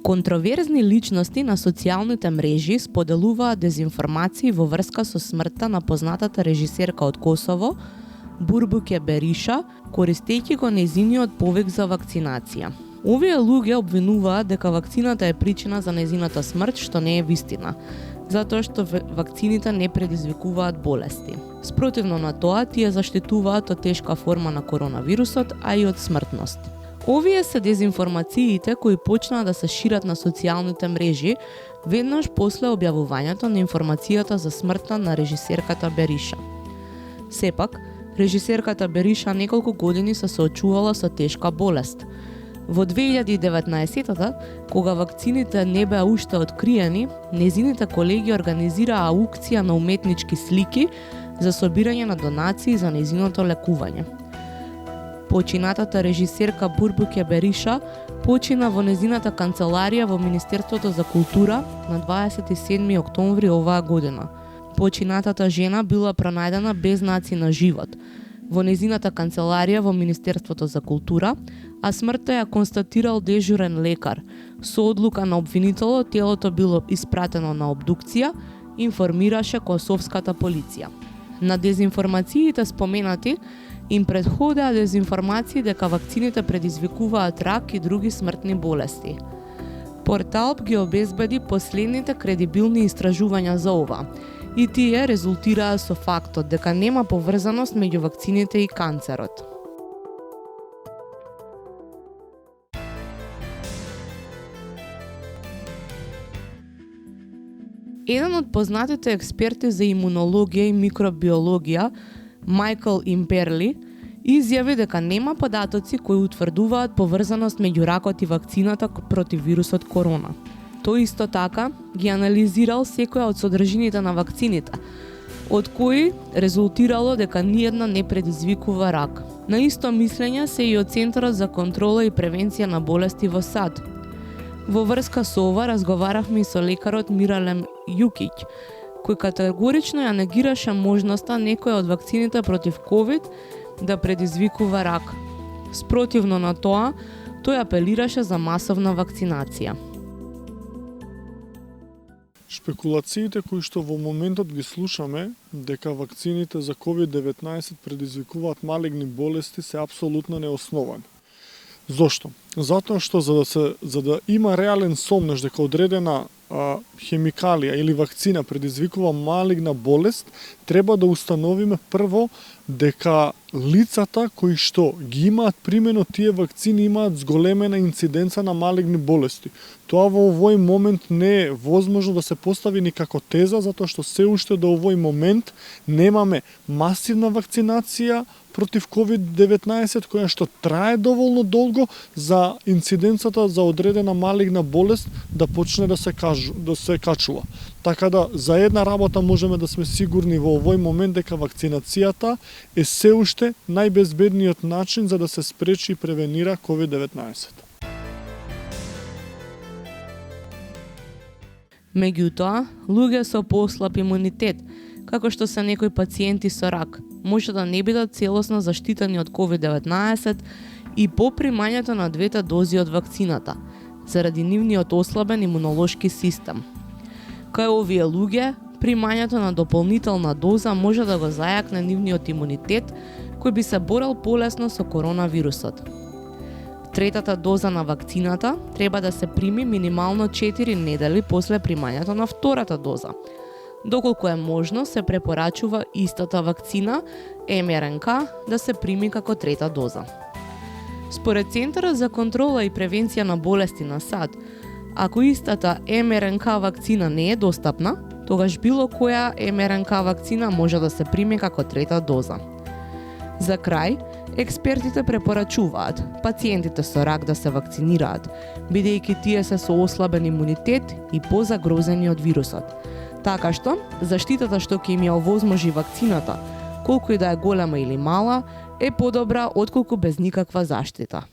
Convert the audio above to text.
Контроверзни личности на социјалните мрежи споделуваат дезинформации во врска со смртта на познатата режисерка од Косово, Бурбуке Бериша, користејќи го нејзиниот повик за вакцинација. Овие луѓе обвинуваат дека вакцината е причина за нејзината смрт, што не е вистина, затоа што вакцините не предизвикуваат болести. Спротивно на тоа, тие заштитуваат од тешка форма на коронавирусот, а и од смртност. Овие се дезинформациите кои почнаа да се шират на социјалните мрежи веднаш после објавувањето на информацијата за смртта на режисерката Бериша. Сепак, режисерката Бериша неколку години се соочувала со тешка болест. Во 2019-та, кога вакцините не беа уште откриени, незините колеги организираа аукција на уметнички слики за собирање на донации за незиното лекување. Починатата режисерка Бурбуке Бериша почина во незината канцеларија во Министерството за култура на 27 октомври оваа година. Починатата жена била пронајдена без знаци на живот во незината канцеларија во Министерството за култура, а смртта ја констатирал дежурен лекар. Со одлука на обвинителот телото било испратено на обдукција, информираше косовската полиција. На дезинформациите споменати им предходеа дезинформации дека вакцините предизвикуваат рак и други смртни болести. Портал ги обезбеди последните кредибилни истражувања за ова, и тие резултираа со фактот дека нема поврзаност меѓу вакцините и канцерот. Еден од познатите експерти за имунологија и микробиологија, Майкл Имперли, изјави дека нема податоци кои утврдуваат поврзаност меѓу ракот и вакцината против вирусот корона. Тој исто така ги анализирал секоја од содржините на вакцините, од кои резултирало дека ниедна не предизвикува рак. На исто мислење се и од Центарот за контрола и превенција на болести во САД. Во врска со ова разговаравме и со лекарот Миралем Јукиќ, кој категорично ја негираше можноста некоја од вакцините против COVID да предизвикува рак. Спротивно на тоа, тој апелираше за масовна вакцинација. Шпекулациите кои што во моментот ги слушаме дека вакцините за COVID-19 предизвикуваат малигни болести се апсолутно неосновани. Зошто? Затоа што за да има реален сомнеш дека одредена хемикалија или вакцина предизвикува малигна болест, треба да установиме прво дека лицата кои што ги имаат примено тие вакцини имаат зголемена инциденца на малигни болести. Тоа во овој момент не е возможно да се постави ни како теза, затоа што се уште до овој момент немаме масивна вакцинација против COVID-19 која што трае доволно долго за инциденцата за одредена малигна болест да почне да се качува. Така да за една работа можеме да сме сигурни во овој момент дека вакцинацијата е се уште најбезбедниот начин за да се спречи и превенира COVID-19. Меѓутоа, луѓе со послаб имунитет, како што се некои пациенти со рак, може да не бидат целосно заштитени од COVID-19 и по примањето на двете дози од вакцината, заради нивниот ослабен имунолошки систем. Кај овие луѓе, примањето на дополнителна доза може да го зајакне нивниот имунитет, кој би се борел полесно со коронавирусот. Третата доза на вакцината треба да се прими минимално 4 недели после примањето на втората доза. Доколку е можно, се препорачува истата вакцина, МРНК, да се прими како трета доза. Според Центарот за контрола и превенција на болести на САД, ако истата МРНК вакцина не е достапна, тогаш било која МРНК вакцина може да се прими како трета доза. За крај, експертите препорачуваат пациентите со рак да се вакцинираат, бидејќи тие се со ослабен имунитет и позагрозени од вирусот. Така што, заштитата што ќе им ја овозможи вакцината, колку и да е голема или мала, е подобра отколку без никаква заштита.